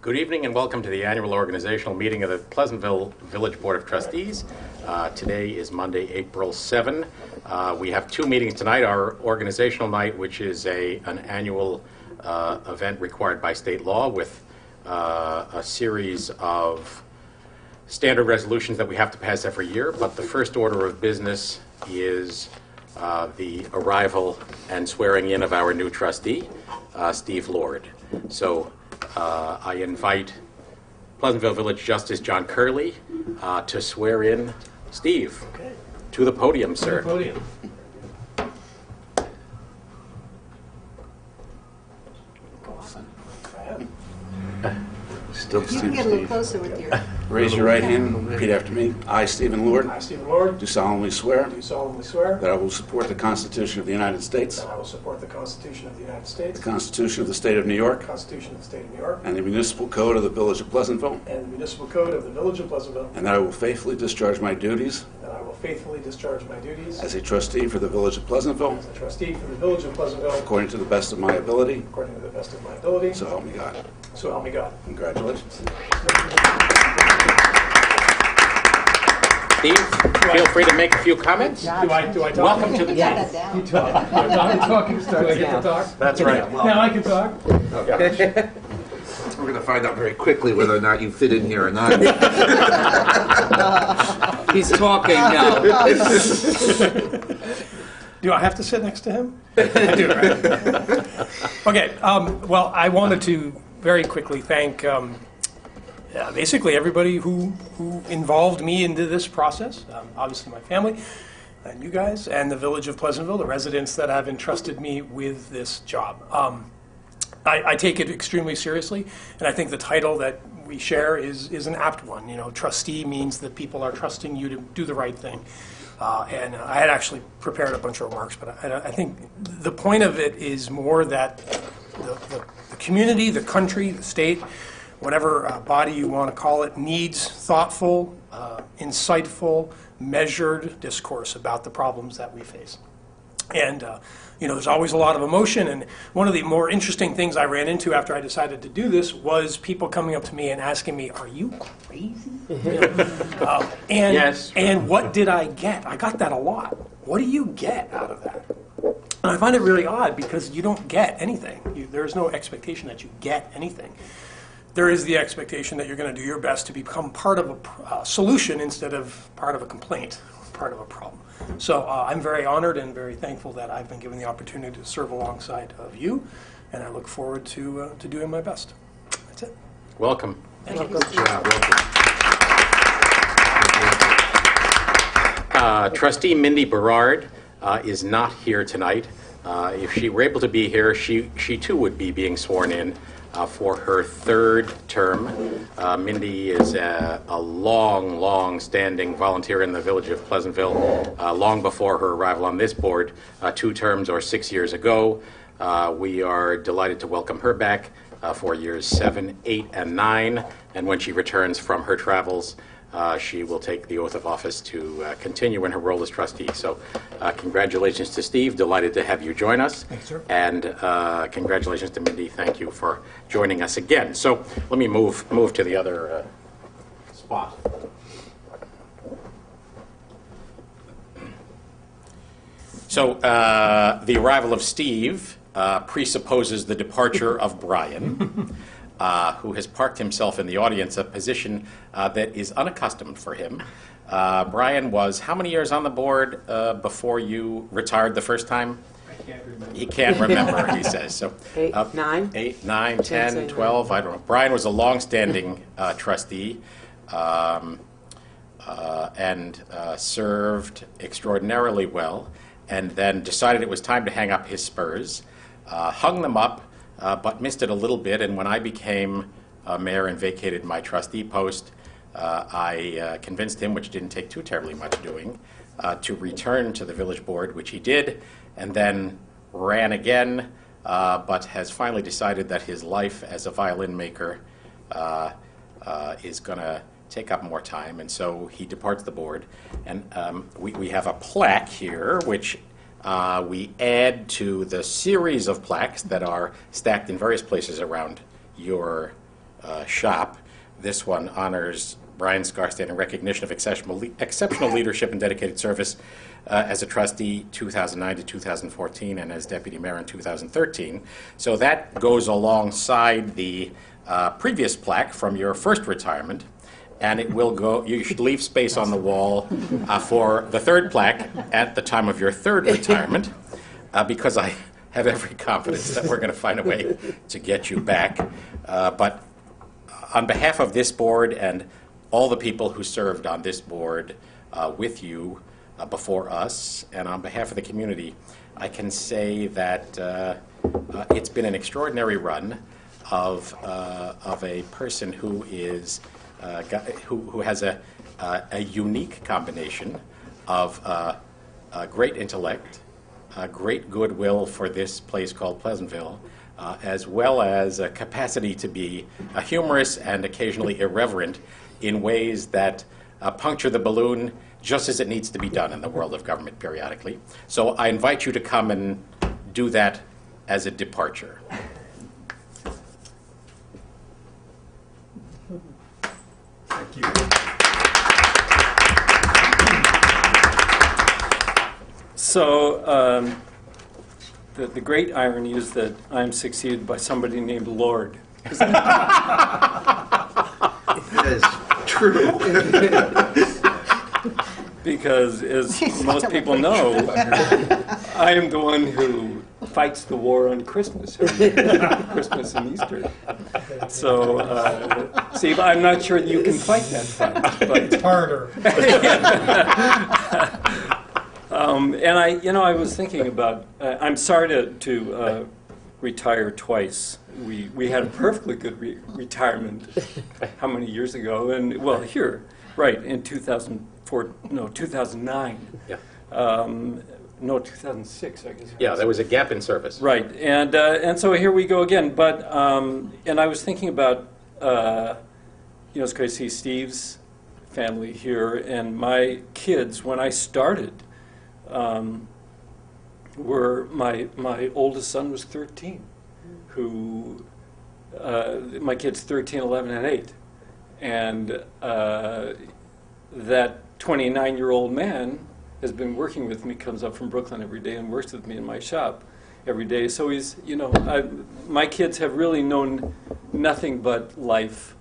Good evening and welcome to the annual organizational meeting of the Pleasantville Village Board of Trustees. Today is Monday, April 7. We have two meetings tonight. Our organizational night, which is an annual event required by state law with a series of standard resolutions that we have to pass every year. But the first order of business is the arrival and swearing in of our new trustee, Steve Lord. So I invite Pleasantville Village Justice John Curley to swear in Steve. Okay. To the podium, sir. To the podium. Still You can get a little closer with your... Raise your right hand and repeat after me. I, Stephen Lord, I, Stephen Lord, do solemnly swear do solemnly swear that I will support the Constitution of the United States, that I will support the Constitution of the United States, the Constitution of the State of New York, the Constitution of the State of New York, and the municipal code of the Village of Pleasantville, and the municipal code of the Village of Pleasantville, and that I will faithfully discharge my duties and that I will faithfully discharge my duties as a trustee for the Village of Pleasantville as a trustee for the Village of Pleasantville according to the best of my ability. according to the best of my ability. So help me God. So help me God. Congratulations. Steve, feel free to make a few comments. Do I talk? Welcome to the Jot team. that down. You talk. I'm talking. Do I get to talk? That's right. Now I can talk. We're going to find out very quickly whether or not you fit in here or not. He's talking now. Do I have to sit next to him? I do, right? Okay, well, I wanted to very quickly thank basically everybody who involved me into this process. Obviously my family, and you guys, and the Village of Pleasantville, the residents that have entrusted me with this job. I take it extremely seriously, and I think the title that we share is an apt one. You know, trustee means that people are trusting you to do the right thing. And I had actually prepared a bunch of remarks, but I think the point of it is more that the community, the country, the state, whatever body you want to call it, needs thoughtful, insightful, measured discourse about the problems that we face. And, you know, there's always a lot of emotion, and one of the more interesting things I ran into after I decided to do this was people coming up to me and asking me, "Are you crazy?" You know? And, Yes. and what did I get? I got that a lot. What do you get out of that? And I find it really odd because you don't get anything. There's no expectation that you get anything. There is the expectation that you're going to do your best to become part of a solution instead of part of a complaint, part of a problem. So I'm very honored and very thankful that I've been given the opportunity to serve alongside of you, and I look forward to doing my best. That's it. Welcome. Thank you. Trustee Mindy Berard is not here tonight. If she were able to be here, she too would be being sworn in for her third term. Mindy is a long-standing volunteer in the Village of Pleasantville, long before her arrival on this board, 2 terms or 6 years ago. We are delighted to welcome her back for years 7, 8, and 9, and when she returns from her travels, she will take the oath of office to continue in her role as trustee. So congratulations to Steve. Delighted to have you join us. Thanks, sir. And congratulations to Mindy. Thank you for joining us again. So let me move to the other spot. So the arrival of Steve presupposes the departure of Brian. Who has parked himself in the audience, a position that is unaccustomed for him. Brian was how many years on the board before you retired the first time? I can't remember. He can't remember, he says. So 8, 9? 8, 9, 10, say 12, I don't know. Brian was a long-standing trustee and served extraordinarily well, and then decided it was time to hang up his spurs, hung them up, but missed it a little bit, and when I became mayor and vacated my trustee post, I convinced him, which didn't take too terribly much doing, to return to the village board, which he did, and then ran again, but has finally decided that his life as a violin maker is going to take up more time, and so he departs the board. And we have a plaque here, which we add to the series of plaques that are stacked in various places around your shop. This one honors Brian Scarstead in recognition of exceptional leadership and dedicated service as a trustee 2009 to 2014 and as deputy mayor in 2013. So that goes alongside the previous plaque from your first retirement, and it will go, you should leave space on the wall for the third plaque at the time of your third retirement, because I have every confidence that we're going to find a way to get you back. But on behalf of this board and all the people who served on this board with you before us, and on behalf of the community, I can say that it's been an extraordinary run of a person who is who has a unique combination of great intellect, great goodwill for this place called Pleasantville, as well as a capacity to be humorous and occasionally irreverent in ways that puncture the balloon just as it needs to be done in the world of government periodically. So I invite you to come and do that as a departure. Thank you. So the great irony is that I'm succeeded by somebody named Lord. That is true. Because, as most people know, I am the one who fights the war on Christmas, Christmas and Easter. So, Steve, I'm not sure you can fight that fight. But, Harder. and I was thinking about. I'm sorry to retire twice. We had a perfectly good retirement. How many years ago? And well, here, right in 2009. Yeah. 2006, I guess. Yeah, there was a gap in service. Right, and so here we go again. But and I was thinking about, it's great to see Steve's family here, and my kids when I started were my oldest son was 13, who my kids 13, 11, and 8, and that 29-year-old man has been working with me, comes up from Brooklyn every day and works with me in my shop every day. So he's, my kids have really known nothing but life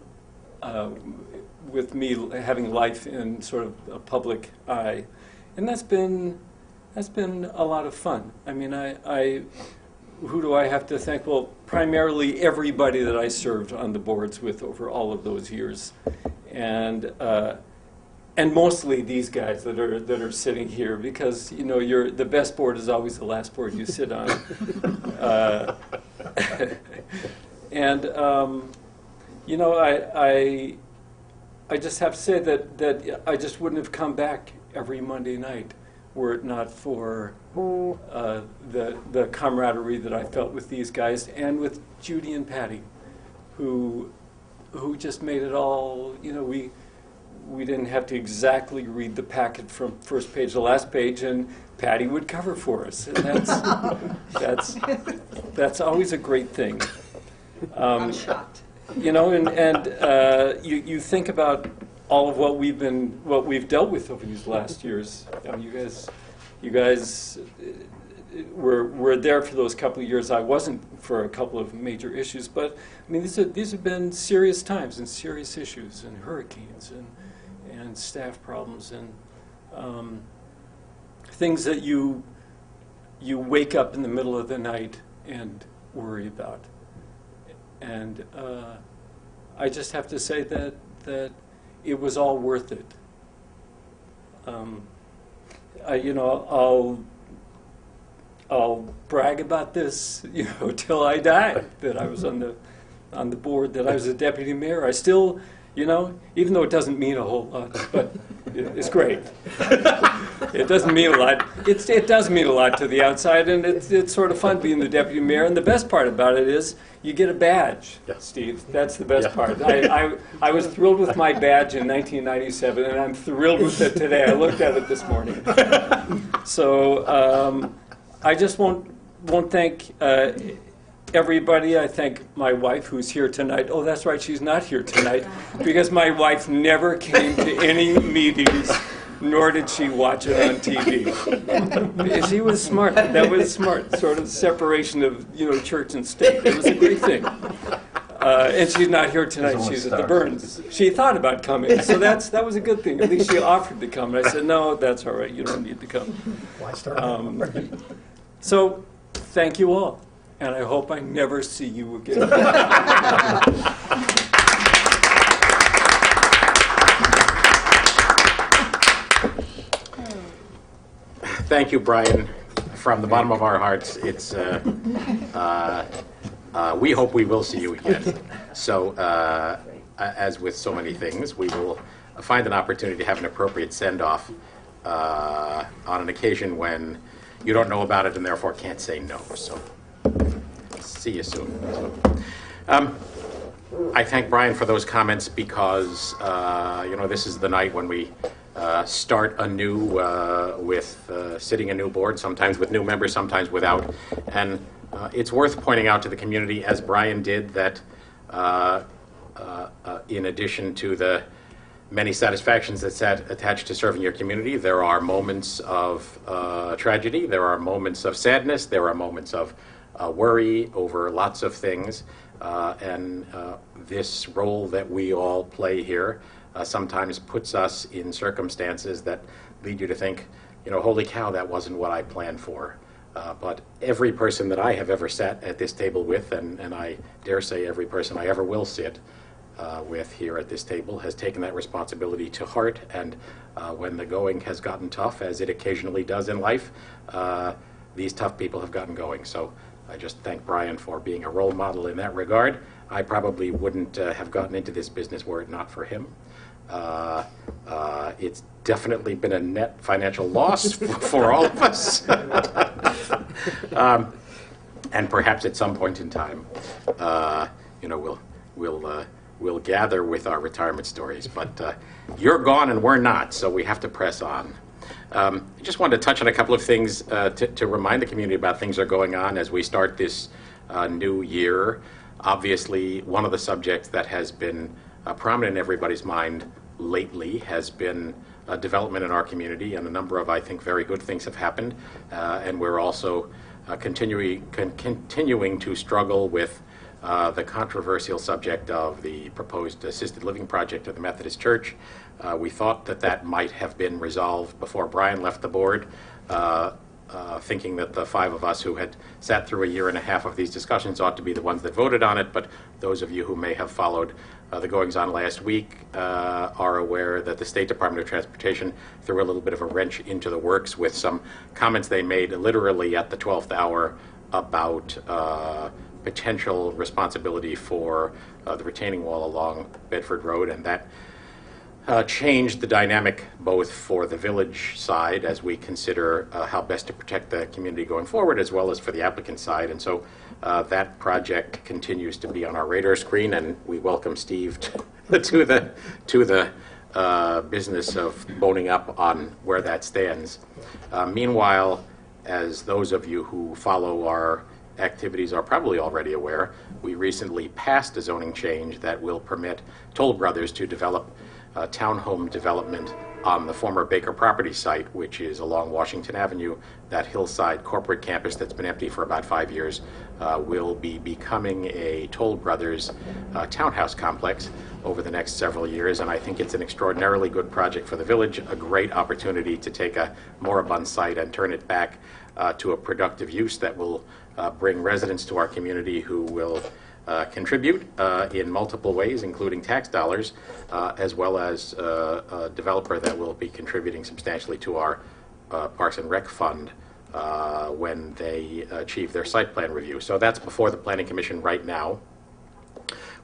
with me having life in sort of a public eye. And that's been a lot of fun. I mean, who do I have to thank? Well, primarily everybody that I served on the boards with over all of those years. And mostly these guys that are sitting here, because the best board is always the last board you sit on. I just have to say that I just wouldn't have come back every Monday night were it not for the camaraderie that I felt with these guys and with Judy and Patty, who just made it all. We didn't have to exactly read the packet from first page to last page, and Patty would cover for us, and that's always a great thing. I'm shocked. You think about all of what we've dealt with over these last years. You guys were there for those couple of years. I wasn't for a couple of major issues, but I mean these have been serious times and serious issues and hurricanes and staff problems and things that you wake up in the middle of the night and worry about. And I just have to say that it was all worth it. I'll brag about this, till I die, that I was on the board, that I was a deputy mayor. I still, even though it doesn't mean a whole lot, but it's great. It doesn't mean a lot. It does mean a lot to the outside, and it's sort of fun being the deputy mayor. And the best part about it is you get a badge, Yeah. Steve. That's the best Yeah. part. I was thrilled with my badge in 1997, and I'm thrilled with it today. I looked at it this morning. So I just won't thank everybody. I thank my wife who's here tonight. Oh, that's right, she's not here tonight because my wife never came to any meetings, nor did she watch it on TV. She was smart. That was smart, sort of separation of church and state. It was a great thing. And she's not here tonight. She's at the Burns. She thought about coming, so that was a good thing. At least she offered to come. And I said, no, that's all right. You don't need to come. Why start? So thank you all, and I hope I never see you again. Thank you, Brian, from the bottom of our hearts. We hope we will see you again. So, as with so many things, we will find an opportunity to have an appropriate send-off on an occasion when you don't know about it and therefore can't say no. So, see you soon. I thank Brian for those comments because, this is the night when we start anew with sitting a new board, sometimes with new members, sometimes without. And it's worth pointing out to the community, as Brian did, that in addition to the many satisfactions that's attached to serving your community, there are moments of tragedy, there are moments of sadness, there are moments of worry over lots of things. And this role that we all play here sometimes puts us in circumstances that lead you to think, holy cow, that wasn't what I planned for. But every person that I have ever sat at this table with, and I dare say every person I ever will sit with here at this table, has taken that responsibility to heart. And when the going has gotten tough, as it occasionally does in life, these tough people have gotten going. So I just thank Brian for being a role model in that regard. I probably wouldn't have gotten into this business were it not for him. It's definitely been a net financial loss for all of us. And perhaps at some point in time, we'll gather with our retirement stories. But you're gone and we're not, so we have to press on. I just wanted to touch on a couple of things to remind the community about things that are going on as we start this new year. Obviously, one of the subjects that has been prominent in everybody's mind lately has been development in our community, and a number of, I think, very good things have happened. And we're also continuing to struggle with the controversial subject of the proposed assisted living project of the Methodist Church. We thought that might have been resolved before Brian left the board, thinking that the five of us who had sat through a year and a half of these discussions ought to be the ones that voted on it. But those of you who may have followed the goings-on last week are aware that the State Department of Transportation threw a little bit of a wrench into the works with some comments they made literally at the 12th hour about potential responsibility for the retaining wall along Bedford Road, and that changed the dynamic both for the village side as we consider how best to protect the community going forward, as well as for the applicant side. And so that project continues to be on our radar screen, and we welcome Steve to the business of boning up on where that stands. Meanwhile, as those of you who follow our activities are probably already aware, we recently passed a zoning change that will permit Toll Brothers to develop townhome development on the former Baker property site, which is along Washington Avenue. That hillside corporate campus that's been empty for about 5 years will be becoming a Toll Brothers townhouse complex over the next several years, and I think it's an extraordinarily good project for the village, a great opportunity to take a moribund site and turn it back to a productive use that will bring residents to our community who will contribute in multiple ways, including tax dollars, as well as a developer that will be contributing substantially to our Parks and Rec fund when they achieve their site plan review. So that's before the Planning Commission right now.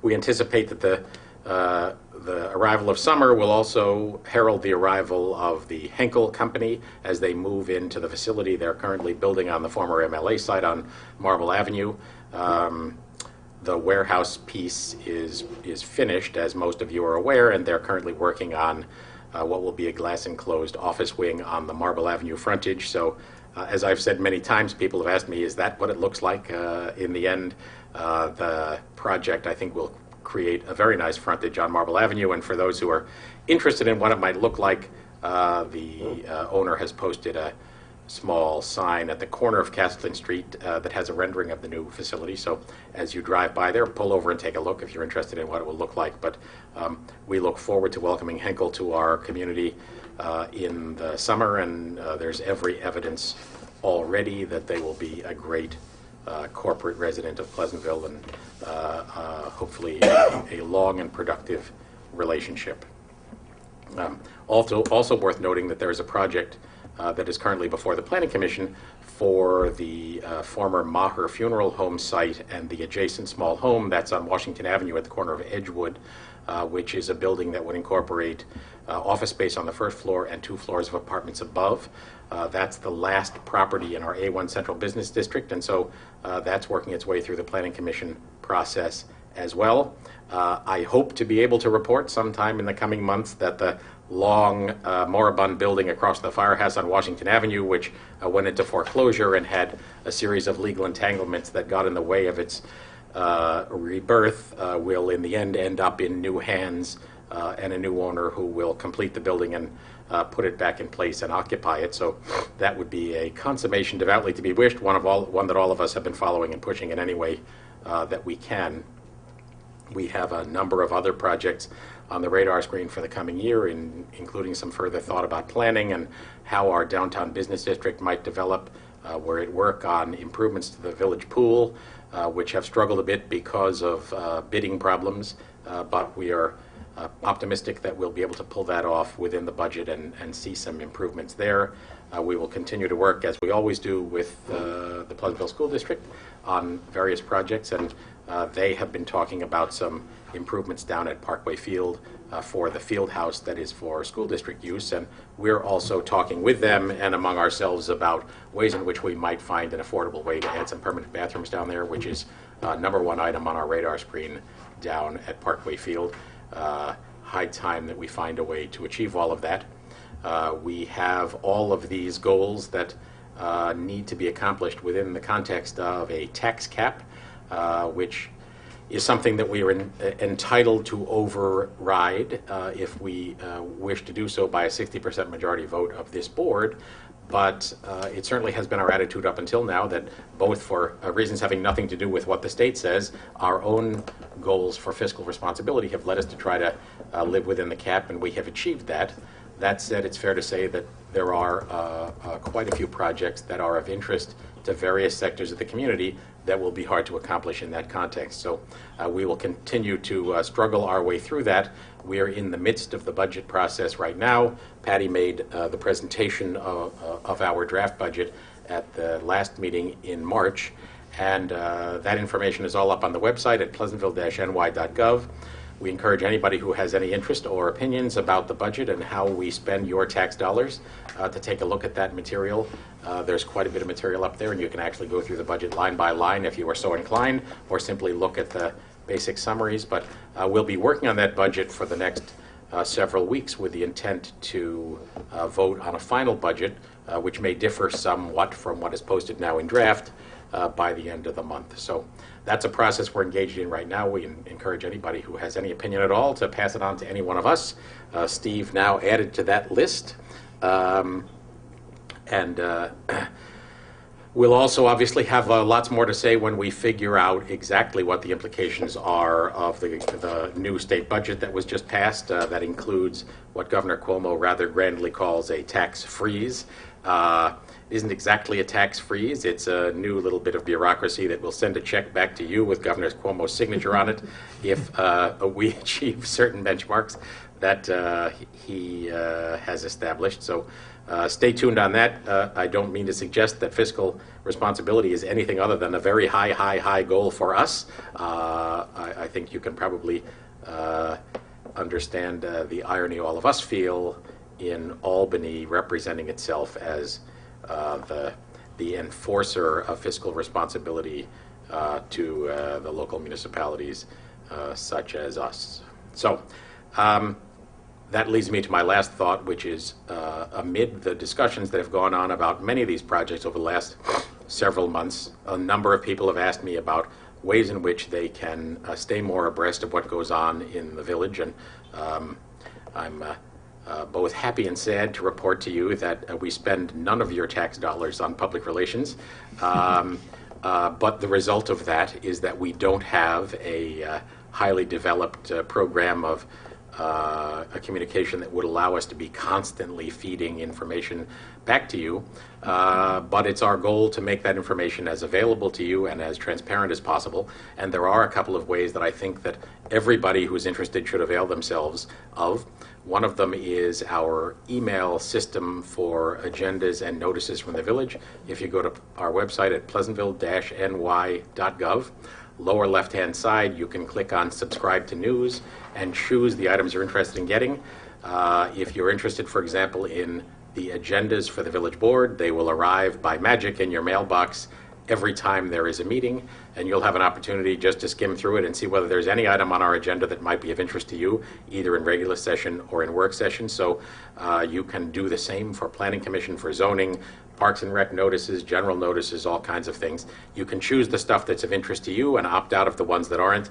We anticipate that the arrival of summer will also herald the arrival of the Henkel Company as they move into the facility they're currently building on the former MLA site on Marble Avenue. The warehouse piece is finished, as most of you are aware, and they're currently working on what will be a glass-enclosed office wing on the Marble Avenue frontage. So, as I've said many times, people have asked me, is that what it looks like in the end? The project, I think, will create a very nice frontage on Marble Avenue, and for those who are interested in what it might look like, the owner has posted a small sign at the corner of Castleton Street that has a rendering of the new facility. So as you drive by there, pull over and take a look if you're interested in what it will look like. But we look forward to welcoming Henkel to our community in the summer, and there's every evidence already that they will be a great corporate resident of Pleasantville, and hopefully a long and productive relationship. Also worth noting that there is a project that is currently before the Planning Commission for the former Maher Funeral Home site and the adjacent small home that's on Washington Avenue at the corner of Edgewood, which is a building that would incorporate office space on the first floor and 2 floors of apartments above. That's the last property in our A1 Central Business District, and so that's working its way through the Planning Commission process as well. I hope to be able to report sometime in the coming months that the long moribund building across the firehouse on Washington Avenue, which went into foreclosure and had a series of legal entanglements that got in the way of its rebirth, will in the end up in new hands and a new owner who will complete the building and put it back in place and occupy it. So that would be a consummation devoutly to be wished, one that all of us have been following and pushing in any way that we can. We have a number of other projects on the radar screen for the coming year, including some further thought about planning and how our downtown business district might develop. We're at work on improvements to the village pool, which have struggled a bit because of bidding problems, but we are optimistic that we'll be able to pull that off within the budget and see some improvements there. We will continue to work, as we always do, with the Pleasantville School District on various projects, and they have been talking about some improvements down at Parkway Field for the field house that is for school district use, and we're also talking with them and among ourselves about ways in which we might find an affordable way to add some permanent bathrooms down there, which is number one item on our radar screen down at Parkway Field. High time that we find a way to achieve all of that. We have all of these goals that need to be accomplished within the context of a tax cap, which is something that we are entitled to override if we wish to do so by a 60% majority vote of this board. But it certainly has been our attitude up until now that, both for reasons having nothing to do with what the state says, our own goals for fiscal responsibility have led us to try to live within the cap, and we have achieved that. That said, it's fair to say that there are quite a few projects that are of interest to various sectors of the community that will be hard to accomplish in that context. So we will continue to struggle our way through that. We are in the midst of the budget process right now. Patty made the presentation of our draft budget at the last meeting in March, and that information is all up on the website at pleasantville-ny.gov. We encourage anybody who has any interest or opinions about the budget and how we spend your tax dollars to take a look at that material. There's quite a bit of material up there, and you can actually go through the budget line by line if you are so inclined, or simply look at the basic summaries. But we'll be working on that budget for the next several weeks with the intent to vote on a final budget, which may differ somewhat from what is posted now in draft by the end of the month. So that's a process we're engaged in right now. We encourage anybody who has any opinion at all to pass it on to any one of us. Steve now added to that list. We'll also obviously have lots more to say when we figure out exactly what the implications are of the new state budget that was just passed. That includes what Governor Cuomo rather grandly calls a tax freeze. It isn't exactly a tax freeze. It's a new little bit of bureaucracy that will send a check back to you with Governor Cuomo's signature on it if we achieve certain benchmarks that he has established. So stay tuned on that. I don't mean to suggest that fiscal responsibility is anything other than a very high goal for us. I think you can probably understand the irony all of us feel in Albany representing itself as the enforcer of fiscal responsibility to the local municipalities such as us. So that leads me to my last thought, which is amid the discussions that have gone on about many of these projects over the last several months, a number of people have asked me about ways in which they can stay more abreast of what goes on in the village. And I'm both happy and sad to report to you that we spend none of your tax dollars on public relations. But the result of that is that we don't have a highly developed program of a communication that would allow us to be constantly feeding information back to you. But it's our goal to make that information as available to you and as transparent as possible. And there are a couple of ways that I think that everybody who's interested should avail themselves of. One of them is our email system for agendas and notices from the village. If you go to our website at pleasantville-ny.gov, lower left-hand side, you can click on Subscribe to News and choose the items you're interested in getting. If you're interested, for example, in the agendas for the village board, they will arrive by magic in your mailbox every time there is a meeting, and you'll have an opportunity just to skim through it and see whether there's any item on our agenda that might be of interest to you, either in regular session or in work session. So you can do the same for Planning Commission, for zoning, Parks and Rec notices, general notices, all kinds of things. You can choose the stuff that's of interest to you and opt out of the ones that aren't.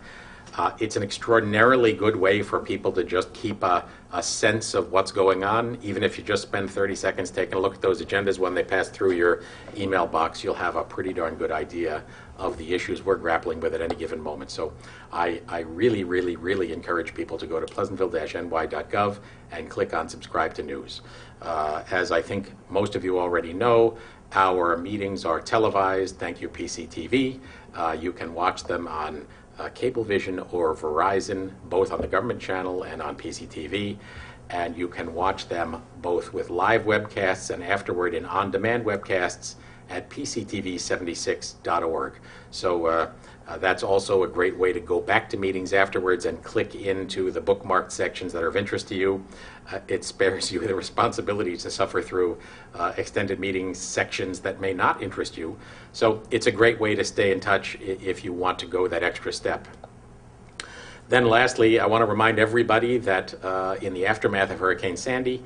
It's an extraordinarily good way for people to just keep a sense of what's going on. Even if you just spend 30 seconds taking a look at those agendas when they pass through your email box, you'll have a pretty darn good idea of the issues we're grappling with at any given moment. So I really, really, really encourage people to go to pleasantville-ny.gov and click on Subscribe to News. As I think most of you already know, our meetings are televised. Thank you, PCTV. You can watch them on Cablevision or Verizon, both on the government channel and on PCTV, and you can watch them both with live webcasts and afterward in on-demand webcasts at pctv76.org. So that's also a great way to go back to meetings afterwards and click into the bookmarked sections that are of interest to you. It spares you the responsibility to suffer through extended meeting sections that may not interest you. So it's a great way to stay in touch if you want to go that extra step. Then lastly, I want to remind everybody that in the aftermath of Hurricane Sandy,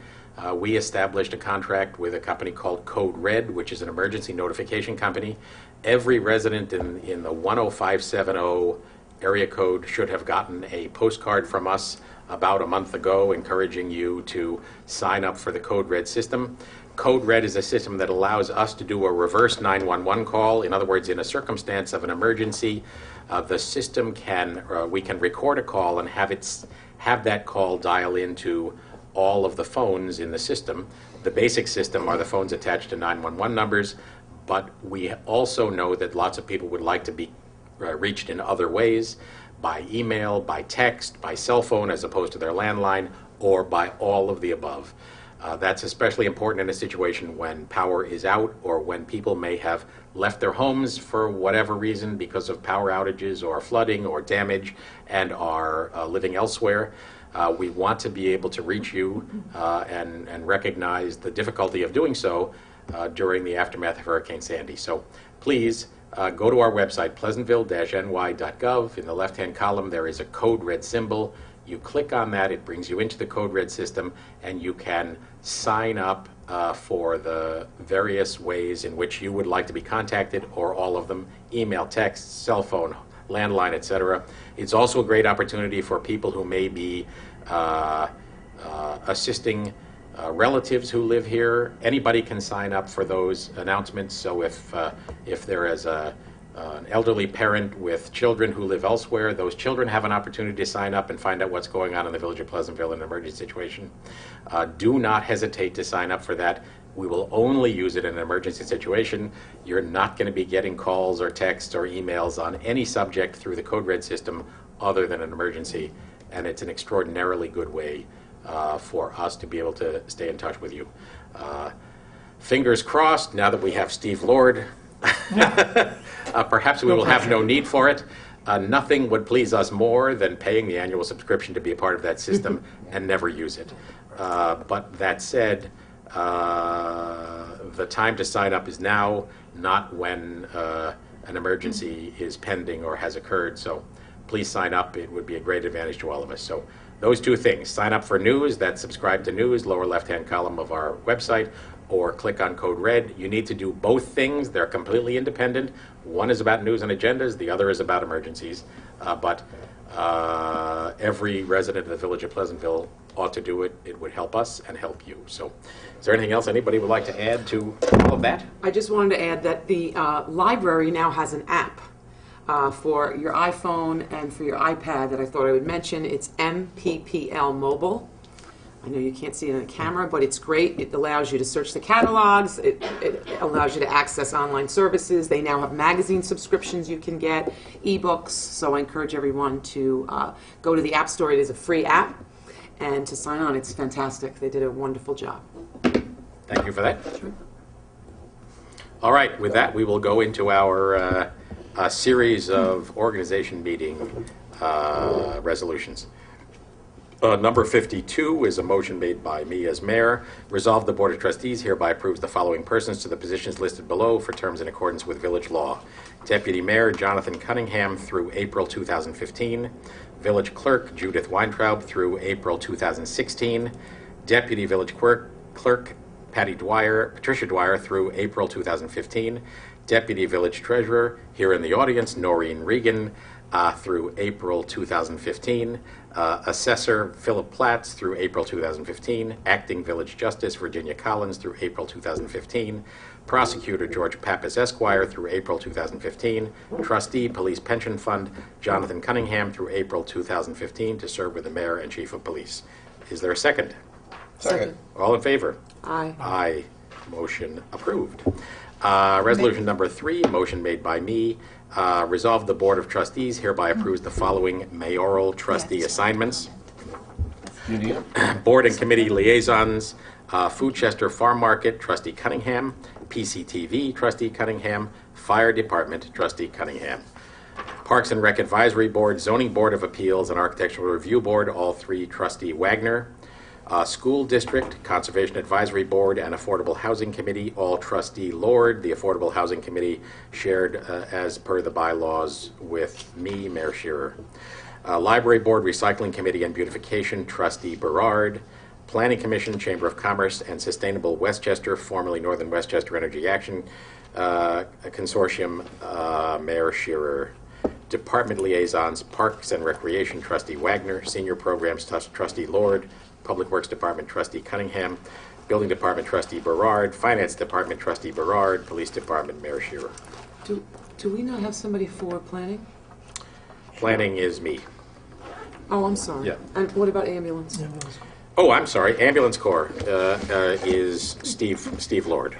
we established a contract with a company called Code Red, which is an emergency notification company. Every resident in the 10570 area code should have gotten a postcard from us about a month ago encouraging you to sign up for the Code Red system. Code Red is a system that allows us to do a reverse 911 call. In other words, in a circumstance of an emergency, the system we can record a call and have that call dial into all of the phones in the system. The basic system are the phones attached to 911 numbers, but we also know that lots of people would like to be reached in other ways, by email, by text, by cell phone as opposed to their landline, or by all of the above. That's especially important in a situation when power is out or when people may have left their homes for whatever reason because of power outages or flooding or damage and are living elsewhere. We want to be able to reach you and recognize the difficulty of doing so during the aftermath of Hurricane Sandy. So please go to our website, pleasantville-ny.gov. In the left-hand column, there is a Code Red symbol. You click on that, it brings you into the Code Red system, and you can sign up for the various ways in which you would like to be contacted, or all of them: email, text, cell phone, landline, etc. It's also a great opportunity for people who may be assisting relatives who live here. Anybody can sign up for those announcements. So if there is an elderly parent with children who live elsewhere, those children have an opportunity to sign up and find out what's going on in the village of Pleasantville in an emergency situation. Do not hesitate to sign up for that. We will only use it in an emergency situation. You're not going to be getting calls or texts or emails on any subject through the Code Red system other than an emergency, and it's an extraordinarily good way for us to be able to stay in touch with you. Fingers crossed, now that we have Steve Lord, perhaps we will have no need for it. Nothing would please us more than paying the annual subscription to be a part of that system and never use it. But that said, the time to sign up is now, not when an emergency is pending or has occurred. So please sign up. It would be a great advantage to all of us. So those two things: sign up for news, that's subscribe to news, lower left-hand column of our website, or click on Code Red. You need to do both things. They're completely independent. One is about news and agendas. The other is about emergencies. But every resident of the Village of Pleasantville ought to do it. It would help us and help you. So is there anything else anybody would like to add to all of that? I just wanted to add that the library now has an app for your iPhone and for your iPad that I thought I would mention. It's MPPL Mobile. I know you can't see it on the camera, but it's great. It allows you to search the catalogs. It allows you to access online services. They now have magazine subscriptions you can get, ebooks. So I encourage everyone to go to the App Store. It is a free app. And to sign on, it's fantastic. They did a wonderful job. Thank you for that. All right, with that, we will go into our series of organization meeting resolutions. Number 52 is a motion made by me as mayor. Resolve the Board of Trustees hereby approves the following persons to the positions listed below for terms in accordance with village law. Deputy Mayor Jonathan Cunningham through April 2015. Village Clerk Judith Weintraub through April 2016. Deputy Village Clerk Patricia Dwyer through April 2015. Deputy Village Treasurer, here in the audience, Noreen Regan, through April 2015. Assessor Philip Platts through April 2015. Acting Village Justice Virginia Collins through April 2015. Prosecutor George Pappas Esquire through April 2015. Trustee Police Pension Fund Jonathan Cunningham through April 2015 to serve with the Mayor and Chief of Police. Is there a second? Second. All in favor? Aye. Aye. Motion approved. Resolution number 3, motion made by me. Resolve the Board of Trustees hereby approves the following mayoral trustee assignments. Board and committee liaisons, Foodchester Farm Market, Trustee Cunningham. PCTV, Trustee Cunningham. Fire Department, Trustee Cunningham. Parks and Rec Advisory Board, Zoning Board of Appeals, and Architectural Review Board, all 3 Trustee Wagner. School District, Conservation Advisory Board, and Affordable Housing Committee, all Trustee Lord. The Affordable Housing Committee shared as per the bylaws with me, Mayor Shearer. Library Board, Recycling Committee, and Beautification, Trustee Berard. Planning Commission, Chamber of Commerce, and Sustainable Westchester, formerly Northern Westchester Energy Action Consortium, Mayor Shearer. Department Liaisons, Parks and Recreation, Trustee Wagner. Senior Programs, Trustee Lord. Public Works Department, Trustee Cunningham. Building Department, Trustee Berard. Finance Department, Trustee Berard. Police Department, Mayor Shearer. Do we not have somebody for planning? Planning is me. Oh, I'm sorry. Yeah. And what about ambulance? Oh, I'm sorry. Ambulance Corps is Steve Lord.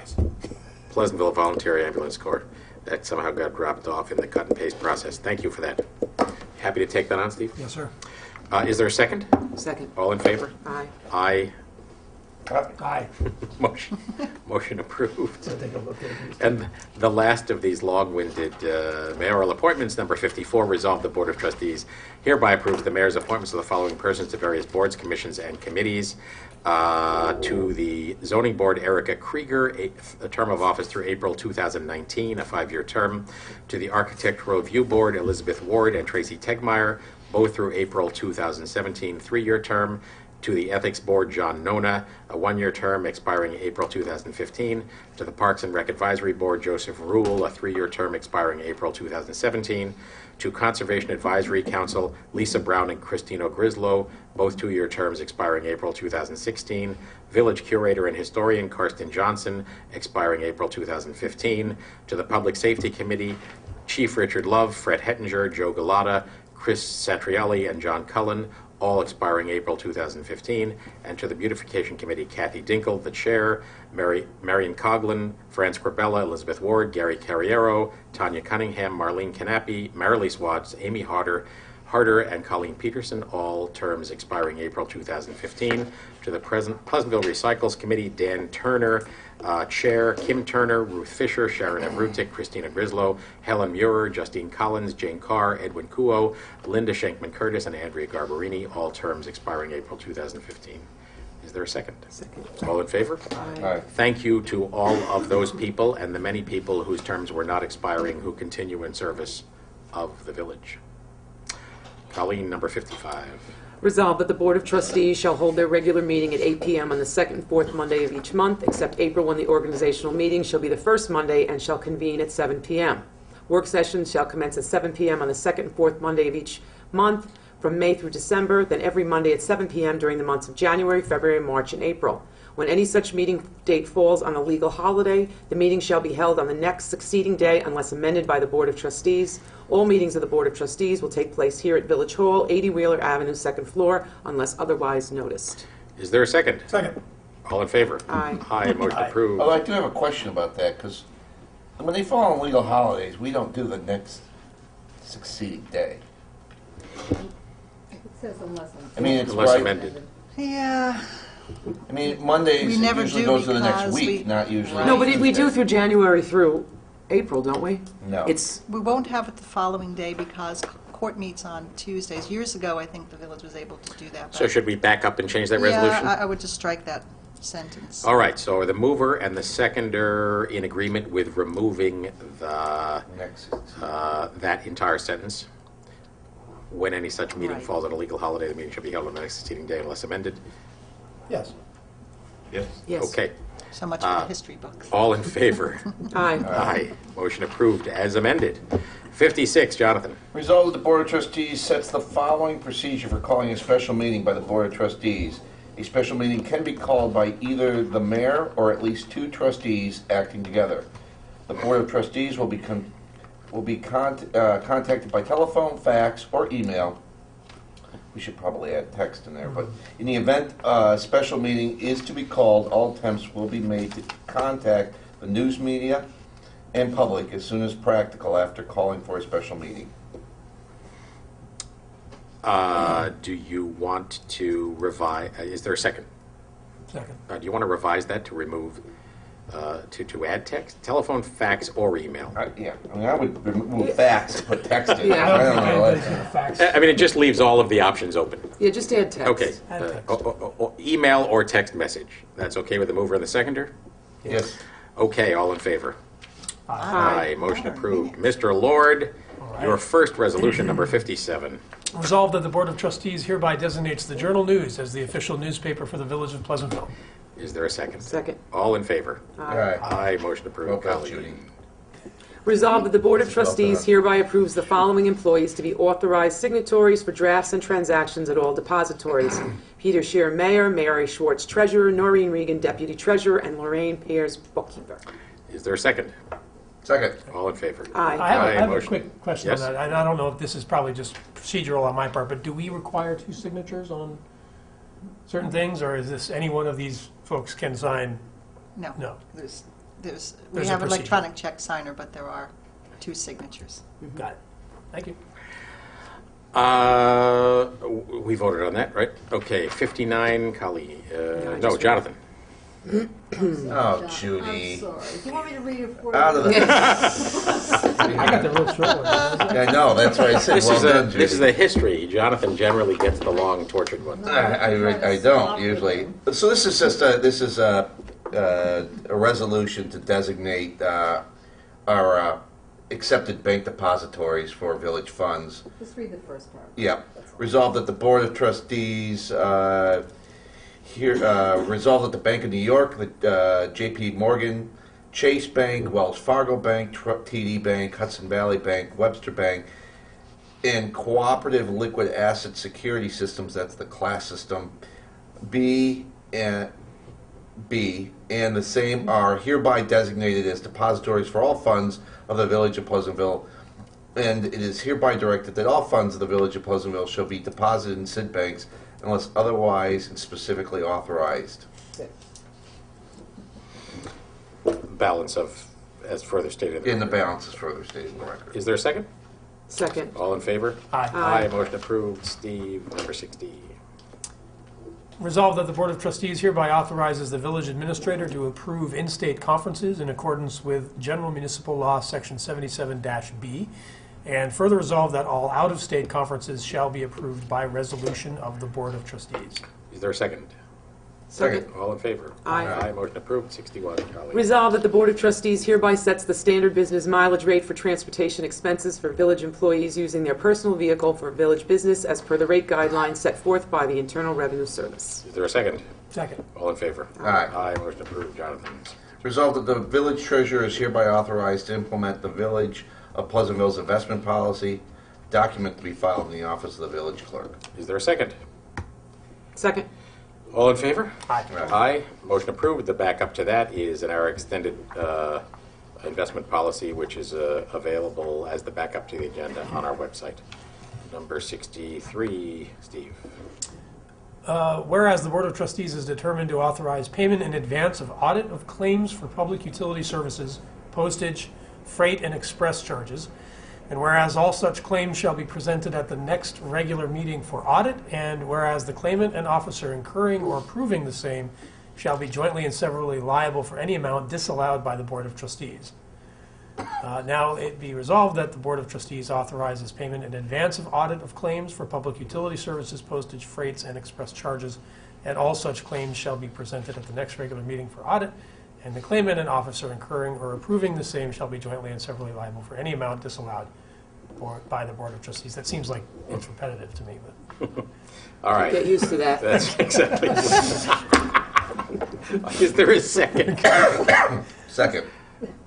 Pleasantville Volunteer Ambulance Corps. That somehow got dropped off in the cut and paste process. Thank you for that. Happy to take that on, Steve? Yes, sir. Is there a second? Second. All in favor? Aye. Aye. Aye. Motion approved. Take a look at it. And the last of these long-winded mayoral appointments, number 54, resolve the Board of Trustees hereby approves the mayor's appointments of the following persons to various boards, commissions, and committees. To the Zoning Board, Erica Krieger, a term of office through April 2019, a 5-year term. To the Architectural Review Board, Elizabeth Ward and Tracy Tegmeyer, both through April 2017, 3-year term. To the Ethics Board, John Nona, a 1-year term expiring April 2015. To the Parks and Rec Advisory Board, Joseph Rule, a 3-year term expiring April 2017. To Conservation Advisory Council, Lisa Brown and Christine O'Grislow, both 2-year terms expiring April 2016. Village Curator and Historian, Karsten Johnson, expiring April 2015. To the Public Safety Committee, Chief Richard Love, Fred Hettinger, Joe Galata, Chris Satrielli, and John Cullen, all expiring April 2015, and to the Beautification Committee, Kathy Dinkle, the Chair, Marion Coughlin, Franz Corbella, Elizabeth Ward, Gary Carriero, Tanya Cunningham, Marlene Canapi, Marilee Swatz, Amy Harder, and Colleen Peterson, all terms expiring April 2015. To the Pleasantville Recycles Committee, Dan Turner, Chair, Kim Turner, Ruth Fisher, Sharon M. Rutic, Christina Grislow, Helen Muir, Justine Collins, Jane Carr, Edwin Kuo, Linda Shankman-Curtis, and Andrea Garbarini, all terms expiring April 2015. Is there a second? Second. All in favor? Aye. Thank you to all of those people and the many people whose terms were not expiring who continue in service of the village. Colleen, number 55. Resolved that the Board of Trustees shall hold their regular meeting at 8 p.m. on the second and fourth Monday of each month, except April, when the organizational meeting shall be the first Monday and shall convene at 7 p.m. Work sessions shall commence at 7 p.m. on the second and fourth Monday of each month from May through December, then every Monday at 7 p.m. during the months of January, February, March, and April. When any such meeting date falls on a legal holiday, the meeting shall be held on the next succeeding day unless amended by the Board of Trustees. All meetings of the Board of Trustees will take place here at Village Hall, 80 Wheeler Avenue, second floor, unless otherwise noticed. Is there a second? Second. All in favor? Aye. Aye, motion approved. Although I do have a question about that, because when they fall on legal holidays, we don't do the next succeeding day. It says unless. I mean, it's Unless right. amended. Yeah, I mean, Mondays We it never usually do goes to the next because week, we- not usually. No, but we do Tuesday. through January through April, don't we? No. It's, we won't have it the following day because court meets on Tuesdays. Years ago, I think the village was able to do that. So should we back up and change that Yeah, resolution? I would just strike that sentence. All right, so are the mover and the seconder in agreement with removing the, Next. that entire sentence? When any such meeting Right. falls on a legal holiday, the meeting shall be held on the next succeeding day unless amended. Yes. Yes. yes. Okay, So much for the history books. all in favor? Aye. Aye. Motion approved as amended. 56, Jonathan. Resolved that the Board of Trustees sets the following procedure for calling a special meeting by the Board of Trustees. A special meeting can be called by either the mayor or at least two trustees acting together. The Board of Trustees will be contacted by telephone, fax, or email. We should probably add text in there, but in the event a special meeting is to be called, all attempts will be made to contact the news media and public as soon as practical after calling for a special meeting. Do you want to revise, is there a second? Second. Do you want to revise that to remove, to add text, telephone, fax, or email? Yeah, I mean, I would remove fax and put text in. Yeah. I don't know. Anybody's gonna fax. I mean, it just leaves all of the options open. Yeah, just add text. Okay. Add text. Email or text message. That's okay with the mover and the seconder? Yes. Okay, all in favor? Aye. Motion approved. Mr. Lord, your first resolution, number 57. Resolved that the Board of Trustees hereby designates the Journal News as the official newspaper for the Village of Pleasantville. Is there a second? Second. All in favor? All right. Aye, motion approved. Roll call, Colleen. Judy. Resolved that the Board of Spell Trustees that. hereby approves the following employees to be authorized signatories for drafts and transactions at all depositories. Peter Shear, Mayor, Mary Schwartz, Treasurer, Noreen Regan, Deputy Treasurer, and Lorraine Pears, Bookkeeper. Is there a second? Second. All in favor? Aye. I have a motion. quick question Yes? on that, and I don't know if this is probably just procedural on my part, but do we require two signatures on certain things, or is this any one of these folks can sign? No. No. There's, we There's a have procedure. electronic check signer, but there are two signatures. Got it. Thank you. We voted on that, right? Okay, 59, Colleen. No, Jonathan. Oh, Judy. I'm sorry. Do you want me to read it for Out of you? the. I got the real short one. I know, that's what I said. This Well is done, a this is Judy. a history. Jonathan generally gets the long, tortured ones. I don't usually. So this is just a resolution to designate our accepted bank depositories for village funds. Just read the first part. Yeah. Resolved that the Board of Trustees resolved that the Bank of New York, the J.P. Morgan, Chase Bank, Wells Fargo Bank, TD Bank, Hudson Valley Bank, Webster Bank, and Cooperative Liquid Asset Security Systems, that's the class system, B and the same are hereby designated as depositories for all funds of the Village of Pleasantville. And it is hereby directed that all funds of the Village of Pleasantville shall be deposited in said banks unless otherwise and specifically authorized. Balance of, as further stated. And the balance is further stated in the record. Is there a second? Second. All in favor? Aye. Aye. Motion approved. Steve, number 60. Resolved that the Board of Trustees hereby authorizes the village administrator to approve in-state conferences in accordance with General Municipal Law, Section 77-B, and further resolved that all out-of-state conferences shall be approved by resolution of the Board of Trustees. Is there a second? Second. All in favor? Aye. Motion approved. 61, Charlie. Resolved that the Board of Trustees hereby sets the standard business mileage rate for transportation expenses for village employees using their personal vehicle for village business as per the rate guidelines set forth by the Internal Revenue Service. Is there a second? Second. All in favor? Aye. Motion approved. Jonathan. Resolved that the village treasurer is hereby authorized to implement the Village of Pleasantville's investment policy, document to be filed in the office of the village clerk. Is there a second? Second. All in favor? Aye. Aye. Motion approved. The backup to that is in our extended investment policy, which is available as the backup to the agenda on our website. Number 63, Steve. Whereas the Board of Trustees is determined to authorize payment in advance of audit of claims for public utility services, postage, freight, and express charges, and whereas all such claims shall be presented at the next regular meeting for audit, and whereas the claimant and officer incurring or approving the same shall be jointly and severally liable for any amount disallowed by the Board of Trustees. Now it be resolved that the Board of Trustees authorizes payment in advance of audit of claims for public utility services, postage, freights, and express charges, and all such claims shall be presented at the next regular meeting for audit, and the claimant and officer incurring or approving the same shall be jointly and severally liable for any amount disallowed by the Board of Trustees. That seems like it's repetitive to me, but All right. Get used to that. That's exactly. Is there a second? Second.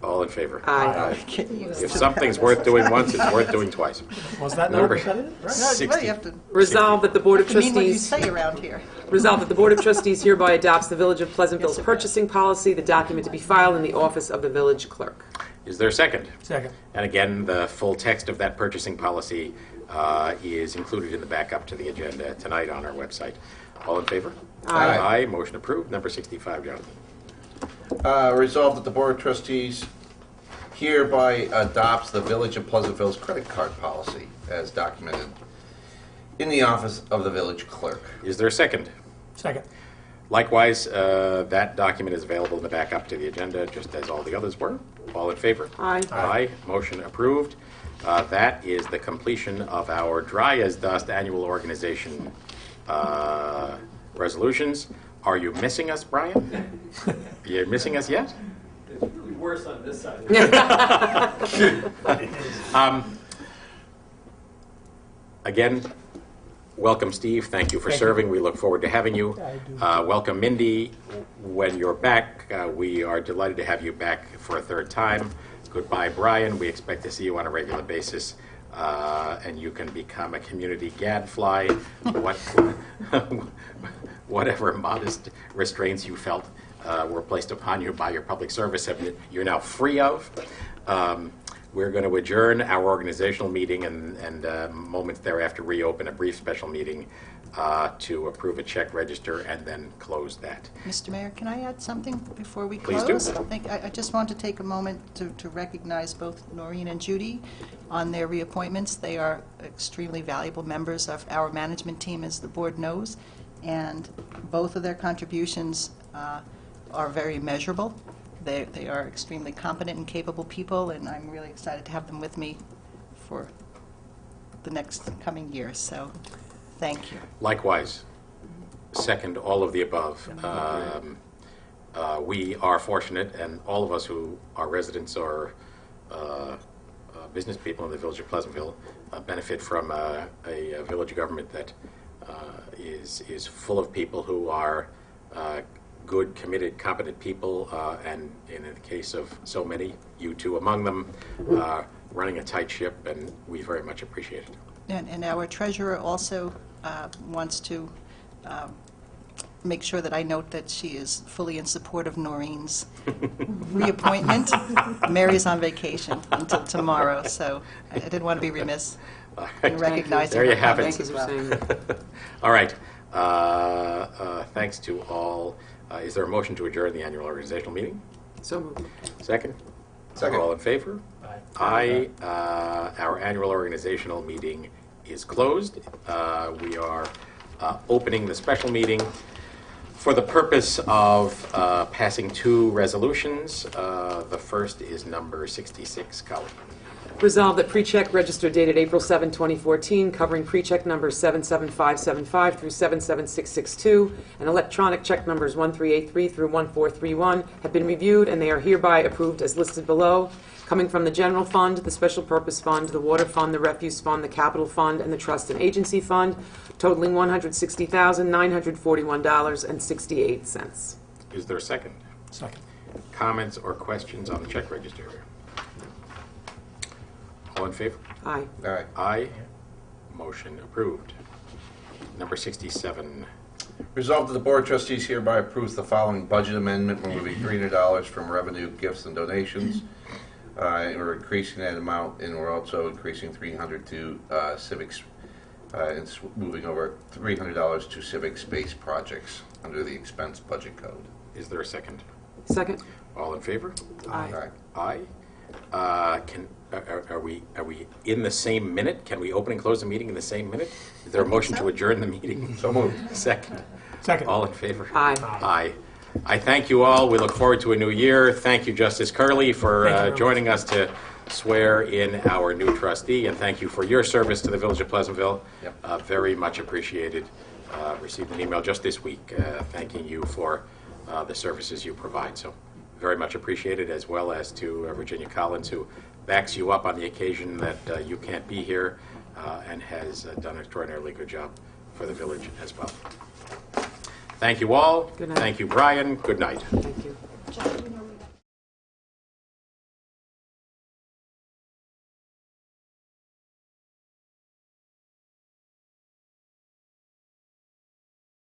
All in favor? Aye. If something's worth doing once, it's worth doing twice. was that not Number- repetitive? Right? No, Sixty. you have to Resolved that the Board of mean what you Trustees say around here. Resolved that the Board of Trustees hereby adopts the Village of Pleasantville's purchasing policy, the document to be filed in the office of the village clerk. Is there a second? Second. And again, the full text of that purchasing policy is included in the backup to the agenda tonight on our website. All in favor? Aye. Aye. Motion approved. Number 65, Jonathan. Resolved that the Board of Trustees hereby adopts the Village of Pleasantville's credit card policy as documented in the office of the village clerk. Is there a second? Second. Likewise, that document is available in the backup to the agenda, just as all the others were. All in favor? Aye. Aye. Motion approved. That is the completion of our dry as dust annual organization resolutions. Are you missing us, Brian? You're missing us yet? It's really worse on this side. Again, welcome, Steve. Thank you for serving. We look forward to having you. Welcome, Mindy. When you're back, we are delighted to have you back for a third time. Goodbye, Brian. We expect to see you on a regular basis, and you can become a community gadfly. Whatever modest restraints you felt were placed upon you by your public service, you're now free of. We're going to adjourn our organizational meeting and moments thereafter reopen a brief special meeting to approve a check register and then close that. Mr. Mayor, can I add something before we Please close? do. I just want to take a moment to recognize both Noreen and Judy on their reappointments. They are extremely valuable members of our management team, as the board knows, and both of their contributions are very measurable. They are extremely competent and capable people, and I'm really excited to have them with me for the next coming years. So, thank you. Likewise, second all of the above. We are fortunate, and all of us who are residents or business people in the Village of Pleasantville benefit from a village government that is full of people who are good, committed, competent people, and in the case of so many, you two among them, running a tight ship, and we very much appreciate it. And our treasurer also wants to make sure that I note that she is fully in support of Noreen's reappointment. Mary's on vacation until tomorrow, so I didn't want to be remiss in recognizing There her you have it. Thank you for saying that. All right. Thanks to all. Is there a motion to adjourn the annual organizational meeting? So moved. Second? Second. All in favor? Aye. Our annual organizational meeting is closed. We are opening the special meeting for the purpose of passing two resolutions. The first is number 66, Colleen. Resolved that pre-check register dated April 7, 2014, covering pre-check numbers 77575 through 77662 and electronic check numbers 1383 through 1431 have been reviewed, and they are hereby approved as listed below, coming from the general fund, the special purpose fund, the water fund, the refuse fund, the capital fund, and the trust and agency fund, totaling $160,941.68. Is there a second? Second. Comments or questions on the check register? All in favor? Aye. All right. Aye. Motion approved. Number 67. Resolved that the Board of Trustees hereby approves the following budget amendment, removing $300 from revenue, gifts, and donations. And we're increasing that amount, and we're also increasing $300 to civics, and moving over $300 to civic space projects under the expense budget code. Is there a second? Second? All in favor? Aye. Aye. Aye. Are we in the same minute? Can we open and close the meeting in the same minute? Is there a motion to adjourn the meeting? So moved. Second. Second. All in favor? Aye. Aye. I thank you all. We look forward to a new year. Thank you, Justice Curley, for Thank you very much. joining us to swear in our new trustee, and thank you for your service to the Village of Pleasantville. Yep. Very much appreciated. Received an email just this week thanking you for the services you provide. So very much appreciated, as well as to Virginia Collins, who backs you up on the occasion that you can't be here, and has done an extraordinarily good job for the village as well. Thank you all. Good night. Thank you, Brian. Good night. Thank you.